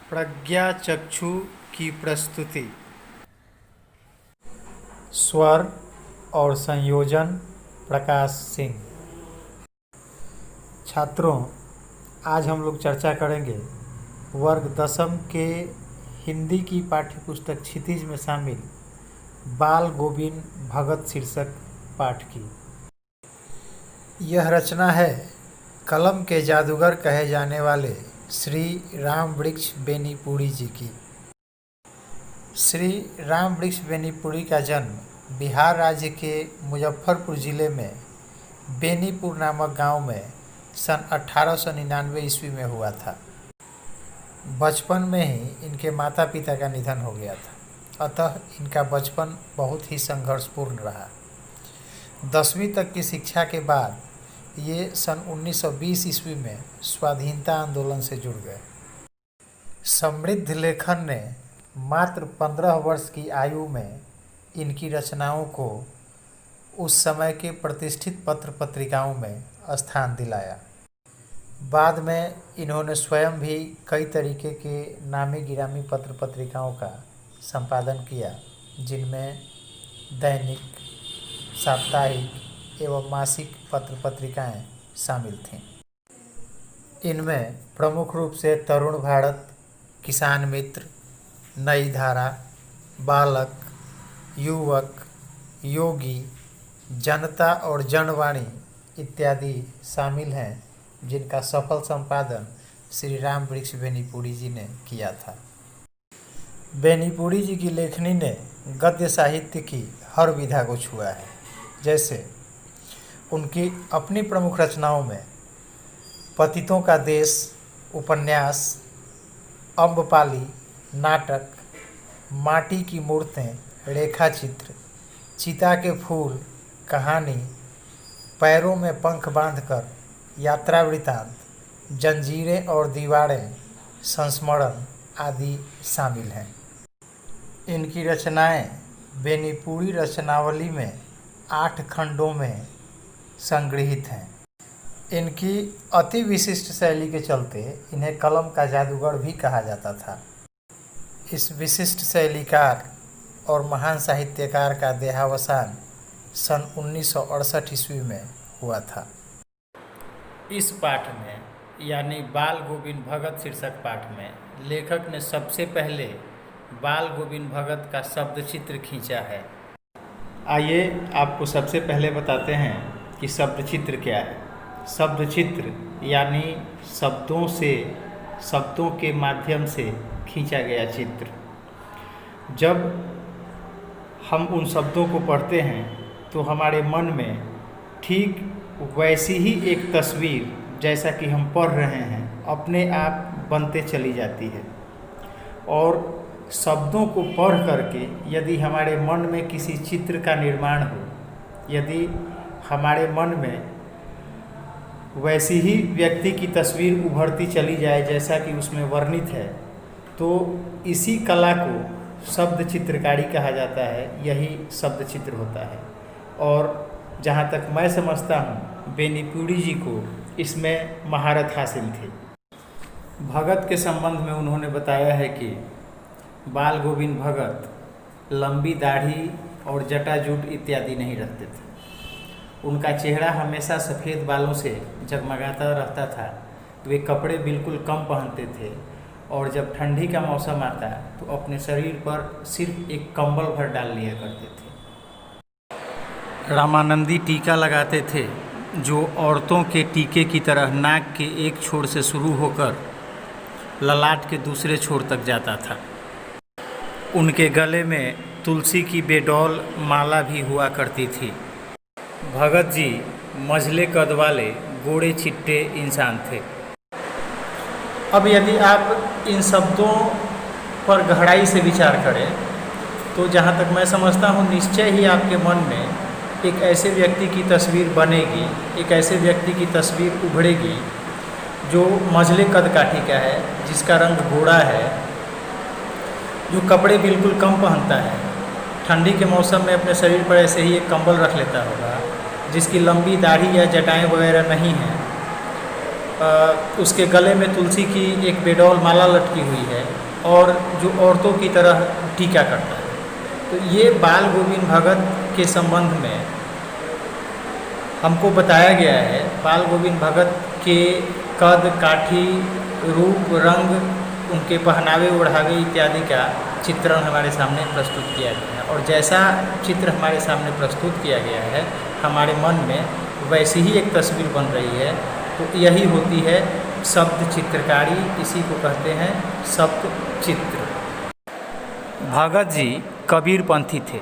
प्रज्ञा चक्षु की प्रस्तुति। स्वर और संयोजन प्रकाश सिंह। छात्रों, आज हम लोग चर्चा करेंगे वर्ग दसम के हिंदी की पाठ्यपुस्तक क्षितिज में शामिल बाल गोविंद भगत शीर्षक पाठ की। यह रचना है कलम के जादूगर कहे जाने वाले श्री राम वृक्ष बेनीपुरी जी की। श्री राम वृक्ष बेनीपुरी का जन्म बिहार राज्य के मुजफ्फरपुर जिले में बेनीपुर नामक गांव में सन 1899 ईस्वी में हुआ था। बचपन में ही इनके माता पिता का निधन हो गया था, अतः इनका बचपन बहुत ही संघर्षपूर्ण रहा। 10वीं तक की शिक्षा के बाद ये सन 1920 ईस्वी में स्वाधीनता आंदोलन से जुड़ गए। समृद्ध लेखन ने मात्र 15 वर्ष की आयु में इनकी रचनाओं को उस समय के प्रतिष्ठित पत्र पत्रिकाओं में स्थान दिलाया। बाद में इन्होंने स्वयं भी कई तरीके के नामी गिरामी पत्र पत्रिकाओं का संपादन किया, जिनमें दैनिक, साप्ताहिक एवं मासिक पत्र पत्रिकाएं शामिल थीं। इनमें प्रमुख रूप से तरुण भारत, किसान मित्र, नई धारा, बालक, युवक, योगी, जनता और जनवाणी इत्यादि शामिल हैं, जिनका सफल संपादन श्री राम वृक्ष बेनीपुरी जी ने किया था। बेनीपुरी जी की लेखनी ने गद्य साहित्य की हर विधा को छुआ है। जैसे उनकी अपनी प्रमुख रचनाओं में पतितों का देश, उपन्यास, अम्बपाली, नाटक, माटी की मूर्तें, रेखाचित्र, चिता के फूल, कहानी, पैरों में पंख बांधकर, यात्रा वृतांत, जंजीरें और दीवारें, संस्मरण आदि शामिल हैं। इनकी रचनाएं बेनीपुरी रचनावली में 8 खंडों में संग्रहित हैं। इनकी अति विशिष्ट शैली के चलते इन्हें कलम का जादूगर भी कहा जाता था। इस विशिष्ट शैलीकार और महान साहित्यकार का देहावसान सन 1968 ईस्वी में हुआ था। इस पाठ में यानी बाल गोविंद भगत शीर्षक पाठ में लेखक ने सबसे पहले बाल गोविंद भगत का शब्द चित्र खींचा है। आइए आपको सबसे पहले बताते हैं कि शब्द चित्र क्या है। शब्द चित्र यानी शब्दों के माध्यम से खींचा गया चित्र। जब हम उन शब्दों को पढ़ते हैं तो हमारे मन में ठीक वैसी ही एक तस्वीर, जैसा कि हम पढ़ रहे हैं, अपने आप बनते चली जाती है। और शब्दों को पढ़ करके यदि हमारे मन में किसी चित्र का निर्माण हो, यदि हमारे मन में वैसी ही व्यक्ति की तस्वीर उभरती चली जाए जैसा कि उसमें वर्णित है, तो इसी कला को शब्द चित्रकारी कहा जाता है। यही शब्द चित्र होता है। और जहाँ तक मैं समझता हूँ, बेनीपुरी जी को इसमें महारत हासिल थी। भगत के संबंध में उन्होंने बताया है कि बाल गोविंद भगत लंबी दाढ़ी और जटाजूट इत्यादि नहीं रखते थे। उनका चेहरा हमेशा सफ़ेद बालों से जगमगाता रहता था। वे कपड़े बिल्कुल कम पहनते थे और जब ठंडी का मौसम आता तो अपने शरीर पर सिर्फ एक कंबल भर डाल लिया करते थे। रामानंदी टीका लगाते थे, जो औरतों के टीके की तरह नाक के एक छोर से शुरू होकर ललाट के दूसरे छोर तक जाता था। उनके गले में तुलसी की बेडौल माला भी हुआ करती थी। भगत जी मझले कद वाले गोरे चिट्टे इंसान थे। अब यदि आप इन शब्दों पर गहराई से विचार करें तो जहाँ तक मैं समझता हूँ, निश्चय ही आपके मन में एक ऐसे व्यक्ति की तस्वीर बनेगी, एक ऐसे व्यक्ति की तस्वीर उभरेगी जो मझले कद काठी का है, जिसका रंग गोरा है, जो कपड़े बिल्कुल कम पहनता है, ठंडी के मौसम में अपने शरीर पर ऐसे ही एक कंबल रख लेता होगा, जिसकी लंबी दाढ़ी या जटाएं वगैरह नहीं हैं, उसके गले में तुलसी की एक बेडौल माला लटकी हुई है और जो औरतों की तरह टीका करता है। तो ये बाल गोविंद भगत के संबंध में हमको बताया गया है। बाल गोविंद भगत के कद, काठी, रूप, रंग, उनके पहनावे ओढ़ावे इत्यादि का चित्रण हमारे सामने प्रस्तुत किया गया है और जैसा चित्र हमारे सामने प्रस्तुत किया गया है हमारे मन में वैसी ही एक तस्वीर बन रही है। तो यही होती है शब्द चित्रकारी, इसी को कहते हैं शब्द चित्र। भगत जी कबीरपंथी थे।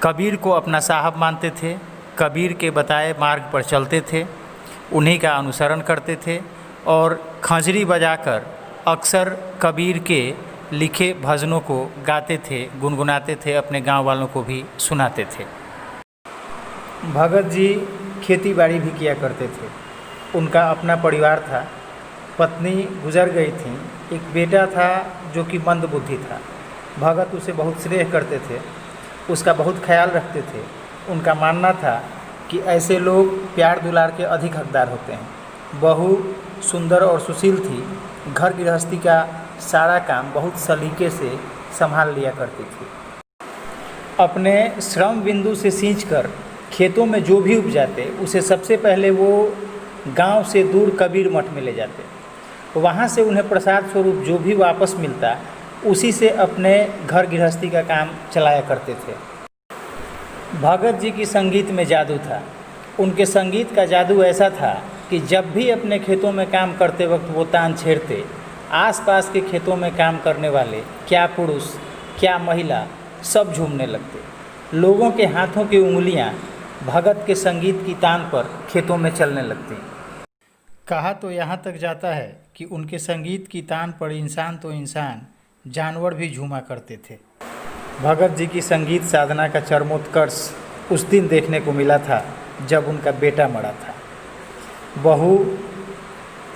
कबीर को अपना साहब मानते थे, कबीर के बताए मार्ग पर चलते थे, उन्हीं का अनुसरण करते थे और खंजरी बजाकर अक्सर कबीर के लिखे भजनों को गाते थे, गुनगुनाते थे, अपने गांव वालों को भी सुनाते थे। भगत जी खेती बाड़ी भी किया करते थे। उनका अपना परिवार था, पत्नी गुजर गई थी, एक बेटा था जो कि मंदबुद्धि था। भगत उसे बहुत स्नेह करते थे, उसका बहुत ख्याल रखते थे। उनका मानना था कि ऐसे लोग प्यार दुलार के अधिक हकदार होते हैं। बहू सुंदर और सुशील थी, घर गृहस्थी का सारा काम बहुत सलीके से संभाल लिया करती थी। अपने श्रम बिंदु से सींचकर खेतों में जो भी उपजाते उसे सबसे पहले वो गांव से दूर कबीर मठ में ले जाते। वहाँ से उन्हें प्रसाद स्वरूप जो भी वापस मिलता उसी से अपने घर गृहस्थी का काम चलाया करते थे। भगत जी की संगीत में जादू था। उनके संगीत का जादू ऐसा था कि जब भी अपने खेतों में काम करते वक्त वो तान छेड़ते, आसपास के खेतों में काम करने वाले क्या पुरुष क्या महिला सब झूमने लगते। लोगों के हाथों की उंगलियां भगत के संगीत की तान पर खेतों में चलने लगती। कहा तो यहाँ तक जाता है कि उनके संगीत की तान पर इंसान तो इंसान, जानवर भी झूमा करते थे। भगत जी की संगीत साधना का चरमोत्कर्ष उस दिन देखने को मिला था जब उनका बेटा मरा था। बहू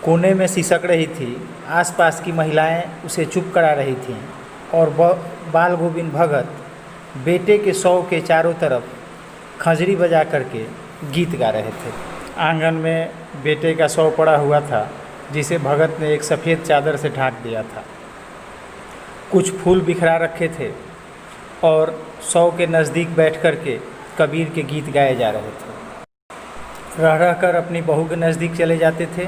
कोने में सिसक रही थी, आसपास की महिलाएं उसे चुप करा रही थीं और बाल गोविंद भगत बेटे के शव के चारों तरफ खंजरी बजा करके गीत गा रहे थे। आंगन में बेटे का शव पड़ा हुआ था जिसे भगत ने एक सफ़ेद चादर से ढांक दिया था। कुछ फूल बिखरा रखे थे और शव के नज़दीक बैठ करके कबीर के गीत गाए जा रहे थे। रह रह कर अपनी बहू के नज़दीक चले जाते थे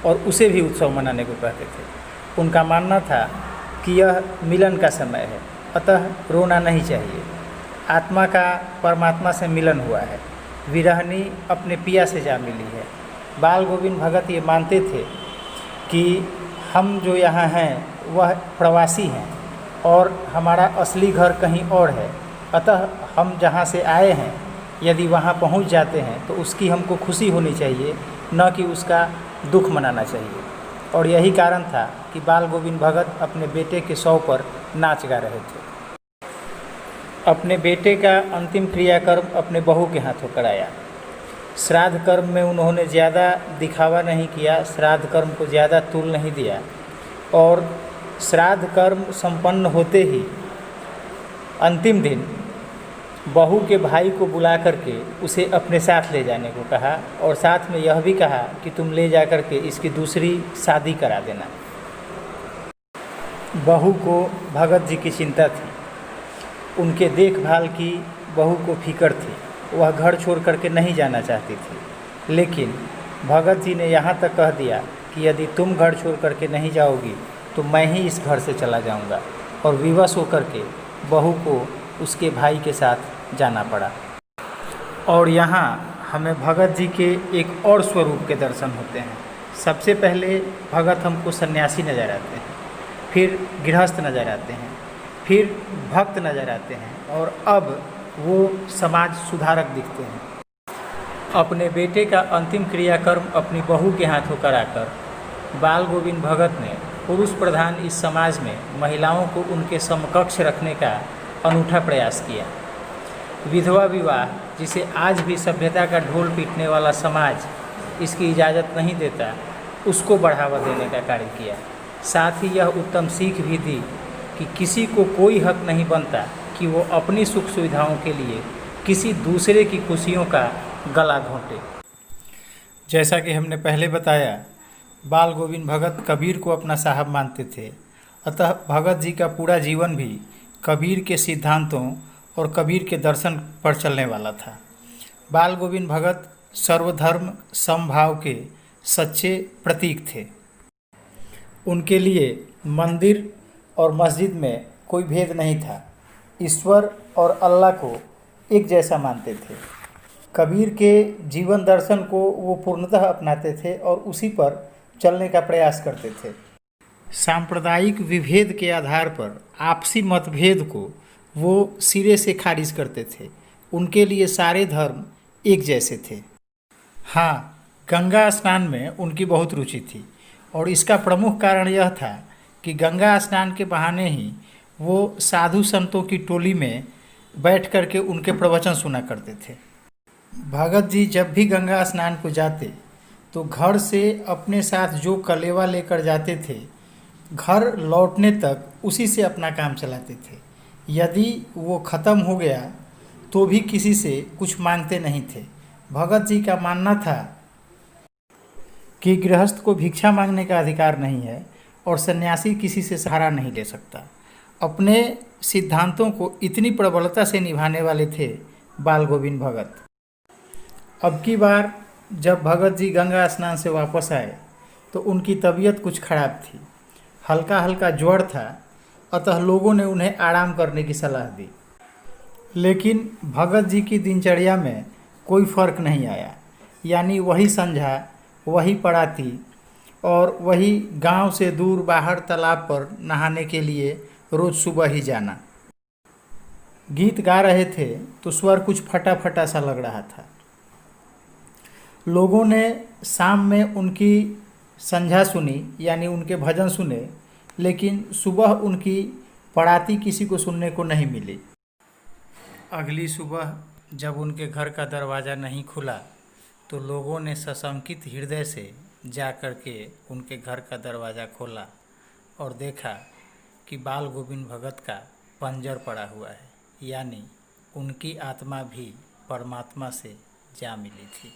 और उसे भी उत्सव मनाने को कहते थे। उनका मानना था कि यह मिलन का समय है, अतः रोना नहीं चाहिए। आत्मा का परमात्मा से मिलन हुआ है, विरहनी अपने पिया से जा मिली है। बाल गोविंद भगत ये मानते थे कि हम जो यहाँ हैं वह प्रवासी हैं और हमारा असली घर कहीं और है, अतः हम जहाँ से आए हैं यदि वहाँ पहुँच जाते हैं तो उसकी हमको खुशी होनी चाहिए, न कि उसका दुख मनाना चाहिए। और यही कारण था कि बाल गोविंद भगत अपने बेटे के शव पर नाच गा रहे थे। अपने बेटे का अंतिम क्रियाकर्म अपने बहू के हाथों कराया। श्राद्ध कर्म में उन्होंने ज़्यादा दिखावा नहीं किया, श्राद्ध कर्म को ज़्यादा तूल नहीं दिया और श्राद्ध कर्म संपन्न होते ही अंतिम दिन बहू के भाई को बुला करके उसे अपने साथ ले जाने को कहा और साथ में यह भी कहा कि तुम ले जा करके इसकी दूसरी शादी करा देना। बहू को भगत जी की चिंता थी, उनके देखभाल की बहू को फिक्र थी, वह घर छोड़ करके नहीं जाना चाहती थी। लेकिन भगत जी ने यहाँ तक कह दिया कि यदि तुम घर छोड़ करके नहीं जाओगी तो मैं ही इस घर से चला जाऊँगा, और विवश होकर के बहू को उसके भाई के साथ जाना पड़ा। और यहाँ हमें भगत जी के एक और स्वरूप के दर्शन होते हैं। सबसे पहले भगत हमको सन्यासी नज़र आते हैं, फिर गृहस्थ नज़र आते हैं, फिर भक्त नज़र आते हैं और अब वो समाज सुधारक दिखते हैं। अपने बेटे का अंतिम क्रियाकर्म अपनी बहू के हाथों कराकर बाल गोविंद भगत ने पुरुष प्रधान इस समाज में महिलाओं को उनके समकक्ष रखने का अनूठा प्रयास किया। विधवा विवाह, जिसे आज भी सभ्यता का ढोल पीटने वाला समाज इसकी इजाज़त नहीं देता, उसको बढ़ावा देने का कार्य किया। साथ ही यह उत्तम सीख भी दी कि किसी को कोई हक नहीं बनता कि वो अपनी सुख सुविधाओं के लिए किसी दूसरे की खुशियों का गला घोंटे। जैसा कि हमने पहले बताया बाल गोविंद भगत कबीर को अपना साहब मानते थे। अतः भगत जी का पूरा जीवन भी कबीर के सिद्धांतों और कबीर के दर्शन पर चलने वाला था। बाल गोविंद भगत सर्वधर्म समभाव के सच्चे प्रतीक थे। उनके लिए मंदिर और मस्जिद में कोई भेद नहीं था। ईश्वर और अल्लाह को एक जैसा मानते थे। कबीर के जीवन दर्शन को वो पूर्णतः अपनाते थे और उसी पर चलने का प्रयास करते थे। सांप्रदायिक विभेद के आधार पर आपसी मतभेद को वो सिरे से खारिज करते थे। उनके लिए सारे धर्म एक जैसे थे। हाँ, गंगा स्नान में उनकी बहुत रुचि थी और इसका प्रमुख कारण यह था कि गंगा स्नान के बहाने ही वो साधु संतों की टोली में बैठ कर के उनके प्रवचन सुना करते थे। भगत जी जब भी गंगा स्नान को जाते तो घर से अपने साथ जो कलेवा लेकर जाते थे, घर लौटने तक उसी से अपना काम चलाते थे। यदि वो ख़त्म हो गया तो भी किसी से कुछ मांगते नहीं थे। भगत जी का मानना था कि गृहस्थ को भिक्षा मांगने का अधिकार नहीं है और सन्यासी किसी से सहारा नहीं ले सकता। अपने सिद्धांतों को इतनी प्रबलता से निभाने वाले थे बाल गोविंद भगत। अब की बार जब भगत जी गंगा स्नान से वापस आए तो उनकी तबीयत कुछ खराब थी, हल्का हल्का ज्वर था। अतः लोगों ने उन्हें आराम करने की सलाह दी। लेकिन भगत जी की दिनचर्या में कोई फर्क नहीं आया। यानी वही संझा, वही पड़ाती और वही गांव से दूर बाहर तालाब पर नहाने के लिए रोज़ सुबह ही जाना। गीत गा रहे थे तो स्वर कुछ फटा फटा सा लग रहा था। लोगों ने शाम में उनकी संझा सुनी, यानी उनके भजन सुने, लेकिन सुबह उनकी पड़ाती किसी को सुनने को नहीं मिली। अगली सुबह जब उनके घर का दरवाज़ा नहीं खुला तो लोगों ने सशंकित हृदय से जा कर के उनके घर का दरवाज़ा खोला और देखा कि बाल गोविंद भगत का पंजर पड़ा हुआ है, यानी उनकी आत्मा भी परमात्मा से जा मिली थी।